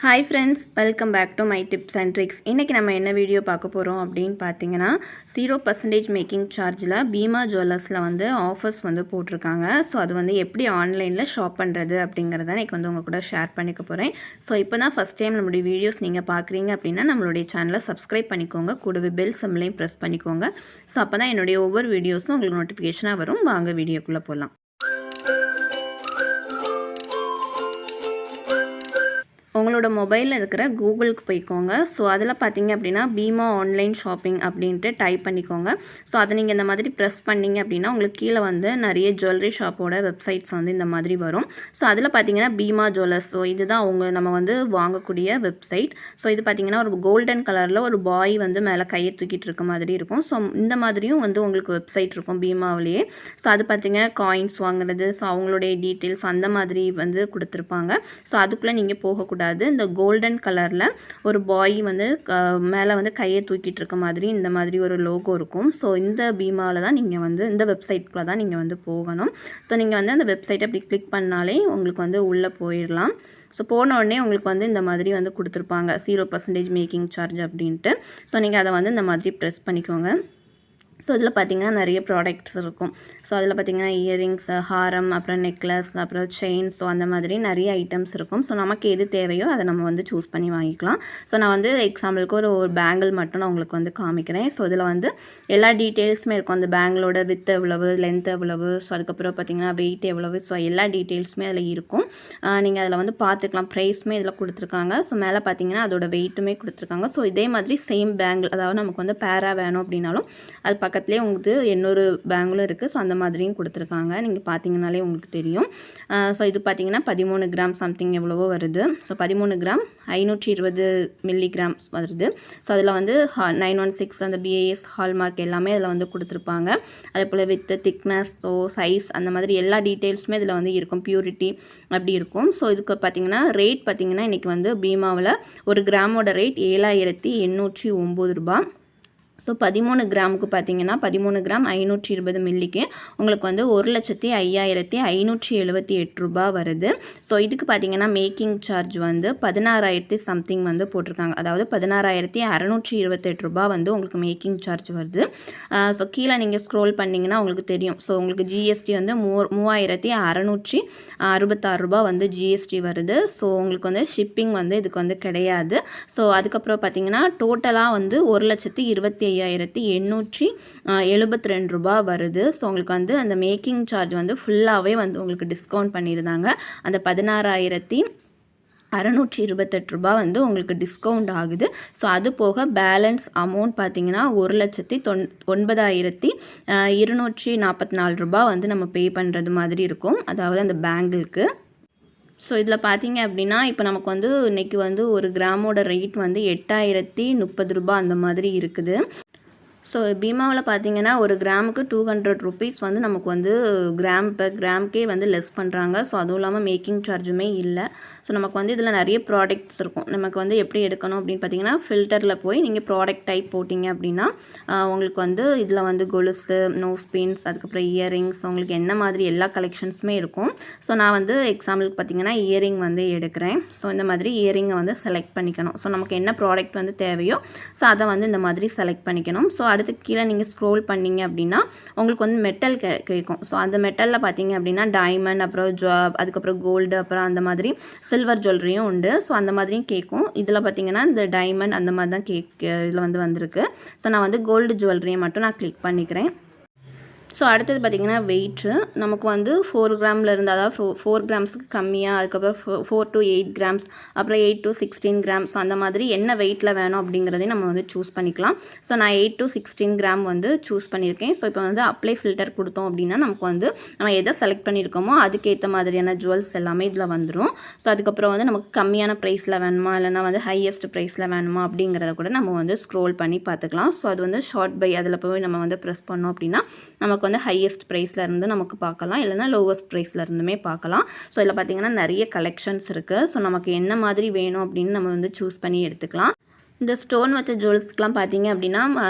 Hi friends, welcome back to my tips and tricks. இன்னைக்கு நம்ம என்ன வீடியோ பார்க்க போறோம் அப்படினு பாத்தீங்கன்னா 0% மேக்கிங் சார்ஜ்ல பீமா ஜுவல்லர்ஸ்ல வந்து ஆஃபர்ஸ் வந்து போட்டுருக்காங்க. சோ அது வந்து எப்படி ஆன்லைன்ல ஷாப் பண்றது அப்படிங்கறத இன்னைக்கு வந்து உங்க கூட ஷேர் பண்ணிக்க போறேன். சோ இப்போதான் ஃபர்ஸ்ட் டைம் நம்மளுடைய வீடியோஸ் நீங்க பார்க்கறீங்க அப்படினா நம்மளுடைய சேனலை சப்ஸ்கிரைப் பண்ணிக்கோங்க. கூடவே பெல் சிம்பலையும் பிரஸ் பண்ணிக்கோங்க. சோ அப்பதான் என்னுடைய ஒவ்வொரு வீடியோஸும் உங்களுக்கு நோட்டிஃபிகேஷனா வரும். வாங்க வீடியோக்குள்ள போலாம். உங்களோட மொபைலில் இருக்கிற கூகுளுக்கு போய்க்கோங்க. ஸோ அதில் பார்த்தீங்க அப்படின்னா பீமா ஆன்லைன் ஷாப்பிங் அப்படின்ட்டு டைப் பண்ணிக்கோங்க. ஸோ அதை நீங்கள் இந்த மாதிரி ப்ரெஸ் பண்ணிங்க அப்படின்னா உங்களுக்கு கீழே வந்து நிறைய ஜுவல்லரி ஷாப்போட வெப்சைட்ஸ் வந்து இந்த மாதிரி வரும். ஸோ அதில் பார்த்தீங்கன்னா பீமா ஜுவல்லர்ஸ். ஸோ இதுதான் நம்ம வந்து வாங்கக்கூடிய வெப்சைட். ஸோ இது பார்த்தீங்கன்னா ஒரு கோல்டன் கலரில் ஒரு பாய் வந்து மேலே கையை தூக்கிட்டு இருக்க மாதிரி இருக்கும். ஸோ இந்த மாதிரியும் வந்து உங்களுக்கு வெப்சைட் இருக்கும் பீமாவிலேயே. ஸோ அது பார்த்தீங்கன்னா காயின்ஸ் வாங்குறது, ஸோ அவங்களுடைய டீட்டெயில்ஸ் அந்த மாதிரி வந்து கொடுத்துருப்பாங்க. ஸோ அதுக்குள்ளே நீங்கள் போகக்கூடாது. இந்த கோல்டன் கலர்ல ஒரு பாய் வந்து மேலே வந்து கையை தூக்கிட்டு இருக்க மாதிரி இந்த மாதிரி ஒரு லோகோ இருக்கும். ஸோ இந்த பீமாவில் தான் நீங்கள் வந்து இந்த வெப்சைட்குள்ளே தான் நீங்கள் வந்து போகணும். ஸோ நீங்கள் வந்து அந்த வெப்சைட்டை அப்படி கிளிக் பண்ணாலே உங்களுக்கு வந்து உள்ளே போயிடலாம். ஸோ போன உடனே உங்களுக்கு வந்து இந்த மாதிரி வந்து கொடுத்துருப்பாங்க 0% மேக்கிங் சார்ஜ் அப்படின்ட்டு. ஸோ நீங்கள் அதை வந்து இந்த மாதிரி ப்ரெஸ் பண்ணிக்கோங்க. ஸோ இதில் பார்த்தீங்கன்னா நிறைய ப்ராடக்ட்ஸ் இருக்கும். ஸோ அதில் பார்த்தீங்கன்னா இயரிங்ஸ், ஹாரம், அப்புறம் நெக்லஸ், அப்புறம் செயின், ஸோ அந்த மாதிரி நிறைய ஐட்டம்ஸ் இருக்கும். ஸோ நமக்கு எது தேவையோ அதை நம்ம வந்து சூஸ் பண்ணி வாங்கிக்கலாம். ஸோ நான் வந்து எக்ஸாம்பிளுக்கு ஒரு பேங்கிள் மட்டும் நான் உங்களுக்கு வந்து காமிக்கிறேன். ஸோ இதில் வந்து எல்லா டீட்டெயில்ஸுமே இருக்கும். அந்த பேங்கிளோட வித் எவ்வளவு, லென்த் எவ்வளவு, ஸோ அதுக்கப்புறம் பார்த்தீங்கன்னா வெயிட் எவ்வளவு, ஸோ எல்லா டீட்டெயில்ஸுமே அதில் இருக்கும். நீங்கள் அதில் வந்து பார்த்துக்கலாம். ப்ரைஸுமே இதில் கொடுத்துருக்காங்க. ஸோ மேலே பார்த்தீங்கன்னா அதோட வெயிட்டுமே கொடுத்துருக்காங்க. ஸோ இதே மாதிரி சேம் பேங்கிள், அதாவது நமக்கு வந்து பேரா வேணும் அப்படின்னாலும் அது பக்கத்துலேயே உங்களுக்கு இன்னொரு பேங்கிளும் இருக்குது. ஸோ அந்த மாதிரியும் கொடுத்துருக்காங்க. நீங்கள் பார்த்தீங்கனாலே உங்களுக்கு தெரியும். ஸோ இது பார்த்தீங்கன்னா 13 கிராம் சம்திங் எவ்வளவோ வருது. ஸோ 13 கிராம் 520 மில்லிகிராம்ஸ் வருது. ஸோ அதில் வந்து 916 அந்த BIS ஹால்மார்க் எல்லாமே அதில் வந்து கொடுத்துருப்பாங்க. அதே போல் வித் திக்னஸ், ஸோ சைஸ் அந்த மாதிரி எல்லா டீட்டெயில்ஸுமே இதில் வந்து இருக்கும். பியூரிட்டி அப்படி இருக்கும். ஸோ இதுக்கு பார்த்தீங்கன்னா ரேட் பார்த்தீங்கன்னா இன்றைக்கி வந்து பீமாவில் ஒரு கிராமோட ரேட் 7809 ரூபா. ஸோ 13 கிராமுக்கு பார்த்தீங்கன்னா 13 கிராம் 520 மில்லிக்கு உங்களுக்கு வந்து 1,05,578 ரூபா வருது. ஸோ இதுக்கு பார்த்தீங்கன்னா மேக்கிங் சார்ஜ் வந்து 16,000 சம்திங் வந்து போட்டிருக்காங்க. அதாவது 16,628 ரூபா வந்து உங்களுக்கு மேக்கிங் சார்ஜ் வருது. ஸோ கீழே நீங்கள் ஸ்க்ரோல் பண்ணிங்கன்னா உங்களுக்கு தெரியும். ஸோ உங்களுக்கு GST வந்து 3,666 ரூபா வந்து GST வருது. ஸோ உங்களுக்கு வந்து ஷிப்பிங் வந்து இதுக்கு வந்து கிடையாது. ஸோ அதுக்கப்புறம் பார்த்தீங்கன்னா டோட்டலாக வந்து 1,25,872 ரூபா வருது. ஸோ உங்களுக்கு வந்து அந்த மேக்கிங் சார்ஜ் வந்து ஃபுல்லாகவே வந்து உங்களுக்கு டிஸ்கவுண்ட் பண்ணியிருந்தாங்க. அந்த 16,628 ரூபா வந்து உங்களுக்கு டிஸ்கவுண்ட் ஆகுது. ஸோ அது போக பேலன்ஸ் அமௌண்ட் பார்த்தீங்கன்னா 1,09,244 ரூபா வந்து நம்ம பே பண்ணுறது மாதிரி இருக்கும். அதாவது அந்த பேங்கிளுக்கு. ஸோ இதில் பார்த்தீங்க அப்படின்னா இப்போ நமக்கு வந்து இன்றைக்கி வந்து ஒரு கிராமோட ரேட் வந்து 8,030 ரூபா அந்த மாதிரி இருக்குது. ஸோ பீமாவில் பார்த்தீங்கன்னா ஒரு கிராமுக்கு 200 ருபீஸ் வந்து நமக்கு வந்து கிராமுக்கே வந்து லெஸ் பண்ணுறாங்க. ஸோ அதுவும் இல்லாமல் மேக்கிங் சார்ஜுமே இல்லை. ஸோ நமக்கு வந்து இதில் நிறைய ப்ராடக்ட்ஸ் இருக்கும். நமக்கு வந்து எப்படி எடுக்கணும் அப்படின்னு பார்த்தீங்கன்னா ஃபில்டரில் போய் நீங்கள் ப்ராடக்ட் டைப் போட்டிங்க அப்படின்னா உங்களுக்கு வந்து இதில் வந்து கொலுசு, நோஸ் பின்ஸ், அதுக்கப்புறம் இயரிங்ஸ், உங்களுக்கு என்ன மாதிரி எல்லா கலெக்ஷன்ஸுமே இருக்கும். ஸோ நான் வந்து எக்ஸாம்பிளுக்கு பார்த்தீங்கன்னா இயரிங் வந்து எடுக்கிறேன். ஸோ இந்த மாதிரி இயரிங்கை வந்து செலக்ட் பண்ணிக்கணும். ஸோ நமக்கு என்ன ப்ராடக்ட் வந்து தேவையோ ஸோ அதை வந்து இந்த மாதிரி செலக்ட் பண்ணிக்கணும். ஸோ அடுத்து கீழே நீங்கள் ஸ்க்ரோல் பண்ணிங்க அப்படின்னா உங்களுக்கு வந்து மெட்டல் கிடைக்கும். ஸோ அந்த மெட்டலில் பார்த்தீங்க அப்படின்னா டைமண்ட், அப்புறம் அதுக்கப்புறம் கோல்டு, அப்புறம் அந்த மாதிரி சில்வர் ஜுவல்லரியும் உண்டு. ஸோ அந்த மாதிரியும் கேட்கும். இதில் பார்த்தீங்கன்னா இந்த டைமண்ட் அந்த மாதிரி தான் இதில் வந்து வந்திருக்கு. ஸோ நான் வந்து கோல்டு ஜுவல்லரியை மட்டும் நான் கிளிக் பண்ணிக்கிறேன். ஸோ அடுத்தது பார்த்திங்கன்னா வெயிட்டு நமக்கு வந்து 4 கிராமில் இருந்து, அதாவது 4 கிராம்ஸுக்கு கம்மியாக, அதுக்கப்புறம் 4 to 8 கிராம்ஸ், அப்புறம் 8 to 16 கிராம்ஸ், அந்த மாதிரி என்ன வெயிட்டில் வேணும் அப்படிங்கிறதையும் நம்ம வந்து சூஸ் பண்ணிக்கலாம். ஸோ நான் 8 to 16 கிராம் வந்து சூஸ் பண்ணியிருக்கேன். ஸோ இப்போ வந்து அப்ளை ஃபில்டர் கொடுத்தோம் அப்படின்னா நமக்கு வந்து நம்ம எதை செலக்ட் பண்ணியிருக்கோமோ அதுக்கேற்ற மாதிரியான ஜுவல்ஸ் எல்லாமே இதில் வந்துடும். ஸோ அதுக்கப்புறம் வந்து நமக்கு கம்மியான ப்ரைஸில் வேணுமா, இல்லைனா வந்து ஹையஸ்ட் ப்ரைஸில் வேணுமா அப்படிங்கிறத கூட நம்ம வந்து ஸ்க்ரோல் பண்ணி பார்த்துக்கலாம். ஸோ அது வந்து ஷார்ட் பை அதில் போய் நம்ம வந்து ப்ரெஸ் பண்ணோம் அப்படின்னா நமக்கு வந்து ஹையஸ்ட் ப்ரைஸில் இருந்து நமக்கு பார்க்கலாம், இல்லைனா லோவஸ்ட் ப்ரைஸில் இருந்துமே பார்க்கலாம். ஸோ இதில் பார்த்திங்கன்னா நிறைய கலெக்ஷன்ஸ் இருக்குது. ஸோ நமக்கு என்ன மாதிரி வேணும் அப்படின்னு நம்ம வந்து சூஸ் பண்ணி எடுத்துக்கலாம். இந்த ஸ்டோன் வச்ச ஜுவல்ஸ்க்குலாம் பார்த்தீங்க அப்படின்னா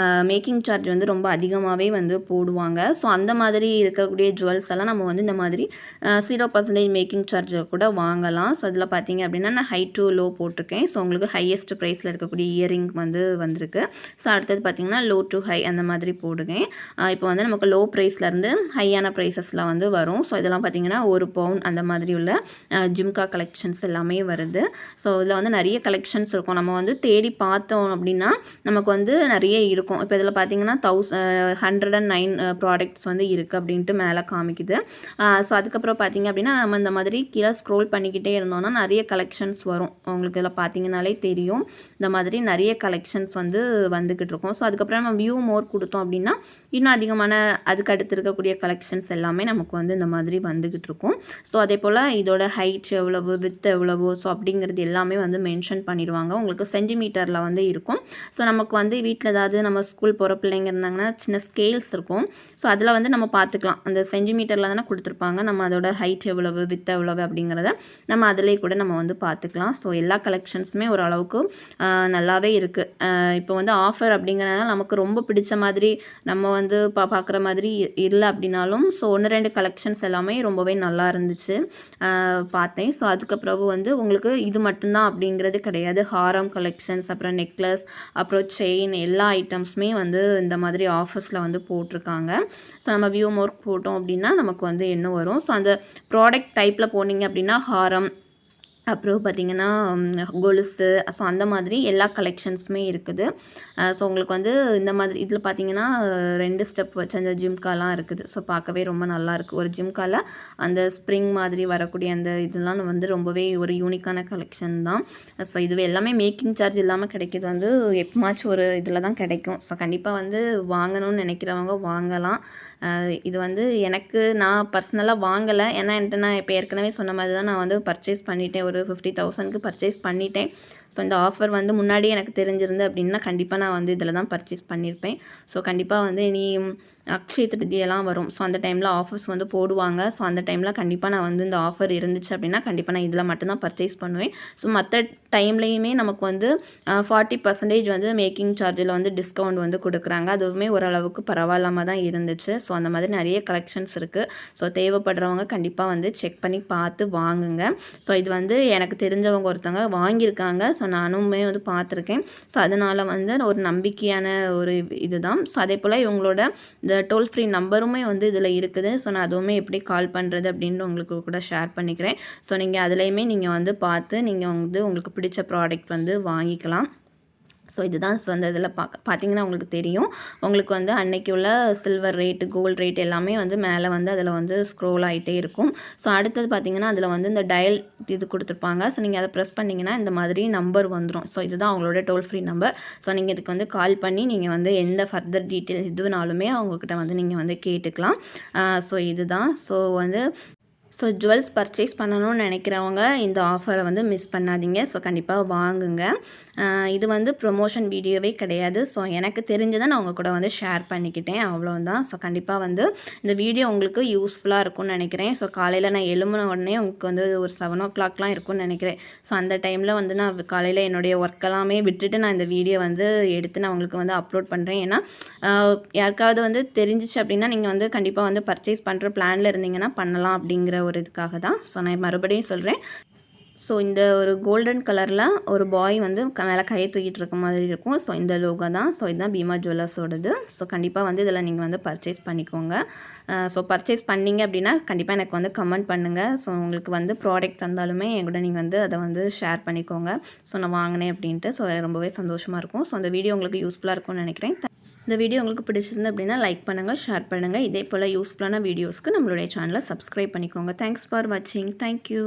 மேக்கிங் சார்ஜ் வந்து ரொம்ப அதிகமாகவே வந்து போடுவாங்க. ஸோ அந்த மாதிரி இருக்கக்கூடிய ஜுவல்ஸ் எல்லாம் நம்ம வந்து இந்த மாதிரி 0% மேக்கிங் சார்ஜ் கூட வாங்கலாம். ஸோ அதில் பார்த்தீங்க அப்படின்னா நான் ஹை டு லோ போட்டிருக்கேன். ஸோ உங்களுக்கு ஹையஸ்ட் ப்ரைஸில் இருக்கக்கூடிய இயரிங் வந்து வந்திருக்கு. ஸோ அடுத்தது பார்த்தீங்கன்னா லோ டு ஹை அந்த மாதிரி போடுவேன். இப்போ வந்து நமக்கு லோ ப்ரைஸ்லேருந்து ஹையான ப்ரைஸஸில் வந்து வரும். ஸோ இதெல்லாம் பார்த்தீங்கன்னா 1 பவுன் அந்த மாதிரி உள்ள ஜிம்கா கலெக்ஷன்ஸ் எல்லாமே வருது. ஸோ இதில் வந்து நிறைய கலெக்ஷன்ஸ் இருக்கும். நம்ம வந்து தேடி பார்த்தோம் அப்படின்னா நமக்கு வந்து நிறைய இருக்கும். இப்போ இதில் பார்த்தீங்கன்னா 109 ப்ராடக்ட்ஸ் வந்து இருக்குது அப்படின்ட்டு மேலே காமிக்குது. ஸோ அதுக்கப்புறம் பார்த்தீங்க அப்படின்னா நம்ம இந்த மாதிரி கீழே ஸ்க்ரோல் பண்ணிக்கிட்டே இருந்தோம்னா நிறைய கலெக்ஷன்ஸ் வரும். உங்களுக்கு இதில் பார்த்தீங்கனாலே தெரியும். இந்த மாதிரி நிறைய கலெக்ஷன்ஸ் வந்து வந்துக்கிட்டு இருக்கும். ஸோ அதுக்கப்புறம் நம்ம வியூ மோர் கொடுத்தோம் அப்படின்னா இன்னும் அதிகமான அதுக்கு அடுத்து இருக்கக்கூடிய கலெக்ஷன்ஸ் எல்லாமே நமக்கு வந்து இந்த மாதிரி வந்துக்கிட்டு இருக்கும். ஸோ அதே போல் இதோட ஹைட் எவ்வளவு, வித் எவ்வளவு, ஸோ அப்படிங்கிறது எல்லாமே வந்து மென்ஷன் பண்ணிடுவாங்க. உங்களுக்கு சென்டிமீட்டரில் வந்து இருக்கும். ஸோ நமக்கு வந்து வீட்டில் ஏதாவது நம்ம ஸ்கூல் போகிற பிள்ளைங்க இருந்தாங்கன்னா சின்ன ஸ்கேல்ஸ் இருக்கும். ஸோ அதில் வந்து நம்ம பார்த்துக்கலாம். அந்த சென்டிமீட்டரில் தானே கொடுத்துருப்பாங்க. நம்ம அதோட ஹைட் எவ்வளவு, வித் எவ்வளவு அப்படிங்கிறத நம்ம அதிலே கூட நம்ம வந்து பார்த்துக்கலாம். ஸோ எல்லா கலெக்ஷன்ஸுமே ஓரளவுக்கு நல்லாவே இருக்குது. இப்போ வந்து ஆஃபர் அப்படிங்கிறதுனால நமக்கு ரொம்ப பிடிச்ச மாதிரி நம்ம வந்து பார்க்குற மாதிரி இல்லை அப்படின்னாலும் ஸோ 1-2 கலெக்ஷன்ஸ் எல்லாமே ரொம்பவே நல்லா இருந்துச்சு பார்த்தேன். ஸோ அதுக்கப்புறம் வந்து உங்களுக்கு இது மட்டும்தான் அப்படிங்கிறது கிடையாது. ஹாரம் கலெக்ஷன்ஸ், அப்புறம் நெக்லஸ், அப்புறம் செயின் எல்லா ஐட்டம்ஸுமே வந்து இந்த மாதிரி ஆஃபர்ஸில் வந்து போட்டிருக்காங்க. ஸோ நம்ம வியூ மோர் போட்டோம் அப்படின்னா நமக்கு வந்து என்ன வரும். ஸோ அந்த ப்ராடக்ட் டைப்பில் போனீங்க அப்படின்னா ஹாரம், அப்புறம் பார்த்திங்கன்னா கொலுசு, ஸோ அந்த மாதிரி எல்லா கலெக்ஷன்ஸுமே இருக்குது. ஸோ உங்களுக்கு வந்து இந்த மாதிரி இதில் பார்த்திங்கன்னா 2 ஸ்டெப் வச்சு அந்த ஜிம்காலாம் இருக்குது. ஸோ பார்க்கவே ரொம்ப நல்லாயிருக்கு. ஒரு ஜிம்காவில் அந்த ஸ்ப்ரிங் மாதிரி வரக்கூடிய அந்த இதெல்லாம் வந்து ரொம்பவே ஒரு யூனிக்கான கலெக்ஷன் தான். ஸோ இதுவே எல்லாமே மேக்கிங் சார்ஜ் இல்லாமல் கிடைக்கிது வந்து எப்போமாச்சும் ஒரு இதில் தான் கிடைக்கும். ஸோ கண்டிப்பாக வந்து வாங்கணும்னு நினைக்கிறவங்க வாங்கலாம். இது வந்து நான் பர்சனலாக வாங்கலை. ஏன்னா என்கிட்ட நான் இப்போ ஏற்கனவே சொன்ன மாதிரி தான் நான் வந்து பர்ச்சேஸ் பண்ணிட்டேன். ஒரு 50,000க்கு பர்ச்சேஸ் பண்ணிட்டேன். ஸோ இந்த ஆஃபர் வந்து முன்னாடியே எனக்கு தெரிஞ்சிருந்து அப்படின்னா கண்டிப்பாக நான் வந்து இதில் தான் பர்ச்சேஸ் பண்ணியிருப்பேன். ஸோ கண்டிப்பாக வந்து இனி அக்ஷய திருதியெல்லாம் வரும். ஸோ அந்த டைமில் ஆஃபர்ஸ் வந்து போடுவாங்க. ஸோ அந்த டைமில் கண்டிப்பாக நான் வந்து இந்த ஆஃபர் இருந்துச்சு அப்படின்னா கண்டிப்பாக நான் இதில் மட்டும்தான் பர்ச்சேஸ் பண்ணுவேன். ஸோ மற்ற டைம்லேயுமே நமக்கு வந்து 40% வந்து மேக்கிங் சார்ஜில் வந்து டிஸ்கவுண்ட் வந்து கொடுக்குறாங்க. அதுவுமே ஓரளவுக்கு பரவாயில்லாமல் தான் இருந்துச்சு. ஸோ அந்த மாதிரி நிறைய கலெக்ஷன்ஸ் இருக்குது. ஸோ தேவைப்படுறவங்க கண்டிப்பாக வந்து செக் பண்ணி பார்த்து வாங்குங்க. ஸோ இது வந்து எனக்கு தெரிஞ்சவங்க ஒருத்தவங்க வாங்கியிருக்காங்க. ஸோ நானுமே வந்து பார்த்துருக்கேன். ஸோ அதனால் வந்து ஒரு நம்பிக்கையான ஒரு இதுதான். ஸோ அதே போல் இவங்களோட இந்த டோல் ஃப்ரீ நம்பருமே வந்து இதில் இருக்குது. ஸோ நான் அதுவுமே எப்படி கால் பண்ணுறது அப்படின்னு உங்களுக்கு கூட ஷேர் பண்ணிக்கிறேன். ஸோ நீங்கள் அதுலேயுமே நீங்கள் வந்து பார்த்து நீங்கள் வந்து உங்களுக்கு பிடிச்ச ப்ராடக்ட் வந்து வாங்கிக்கலாம். ஸோ இதுதான் அந்த இதில் பார்த்தீங்கன்னா உங்களுக்கு தெரியும். உங்களுக்கு வந்து அன்னைக்கு உள்ள சில்வர் ரேட்டு, கோல்டு ரேட் எல்லாமே வந்து மேலே வந்து அதில் வந்து ஸ்க்ரோல் ஆகிட்டே இருக்கும். ஸோ அடுத்தது பார்த்தீங்கன்னா அதில் வந்து இந்த டயல் இது கொடுத்துருப்பாங்க. ஸோ நீங்கள் அதை ப்ரெஸ் பண்ணிங்கன்னா இந்த மாதிரி நம்பர் வந்துடும். ஸோ இதுதான் அவங்களோட டோல் ஃப்ரீ நம்பர். ஸோ நீங்கள் இதுக்கு வந்து கால் பண்ணி நீங்கள் வந்து எந்த ஃபர்தர் டீட்டெயில் எதுனாலுமே அவங்கக்கிட்ட வந்து நீங்கள் வந்து கேட்டுக்கலாம். ஸோ இதுதான். ஸோ ஜுவல்ஸ் பர்ச்சேஸ் பண்ணணும்னு நினைக்கிறவங்க இந்த ஆஃபரை வந்து மிஸ் பண்ணாதீங்க. ஸோ கண்டிப்பாக வாங்குங்க. இது வந்து ப்ரொமோஷன் வீடியோவே கிடையாது. ஸோ எனக்கு தெரிஞ்சதை நான் உங்கள் கூட வந்து ஷேர் பண்ணிக்கிட்டேன், அவ்வளோதான். ஸோ கண்டிப்பாக வந்து இந்த வீடியோ உங்களுக்கு யூஸ்ஃபுல்லாக இருக்கும்னு நினைக்கிறேன். ஸோ காலையில் நான் எழும்பின உடனே உங்களுக்கு வந்து ஒரு 7 o'clockலாம் இருக்கும்னு நினைக்கிறேன். ஸோ அந்த டைமில் வந்து நான் காலையில் என்னுடைய ஒர்க் எல்லாமே விட்டுட்டு நான் இந்த வீடியோ வந்து எடுத்து நான் உங்களுக்கு வந்து அப்லோட் பண்ணுறேன். ஏன்னா யாருக்காவது வந்து தெரிஞ்சிச்சு அப்படின்னா நீங்கள் வந்து கண்டிப்பாக வந்து பர்ச்சேஸ் பண்ணுற பிளானில் இருந்தீங்கன்னா பண்ணலாம் அப்படிங்கிற ஒரு இதுக்காக தான். ஸோ நான் மறுபடியும் சொல்கிறேன். ஸோ இந்த ஒரு கோல்டன் கலரில் ஒரு பாய் வந்து மேலே கையை தூக்கிட்டு இருக்க மாதிரி இருக்கும். ஸோ இந்த லோகோ தான். ஸோ இதுதான் பீமா ஜுவல்லர்ஸோடது. ஸோ கண்டிப்பாக வந்து இதில் நீங்கள் வந்து பர்ச்சேஸ் பண்ணிக்கோங்க. ஸோ பர்ச்சேஸ் பண்ணிங்க அப்படின்னா கண்டிப்பாக எனக்கு வந்து கமெண்ட் பண்ணுங்கள். ஸோ உங்களுக்கு வந்து ப்ராடக்ட் வந்தாலுமே என் கூட நீங்கள் வந்து அதை வந்து ஷேர் பண்ணிக்கோங்க. ஸோ நான் வாங்கினேன் அப்படின்ட்டு. ஸோ ரொம்பவே சந்தோஷமாக இருக்கும். ஸோ அந்த வீடியோ உங்களுக்கு யூஸ்ஃபுல்லாக இருக்கும்னு நினைக்கிறேன். இந்த வீடியோ உங்களுக்கு பிடிச்சிருந்து அப்படின்னா லைக் பண்ணுங்கள், ஷேர் பண்ணுங்கள். இதே போல் யூஸ்ஃபுல்லான வீடியோஸ்க்கு நம்மளுடைய சேனலை சப்ஸ்கிரைப் பண்ணிக்கோங்க. தேங்க்ஸ் ஃபார் வாட்சிங். தேங்க்யூ.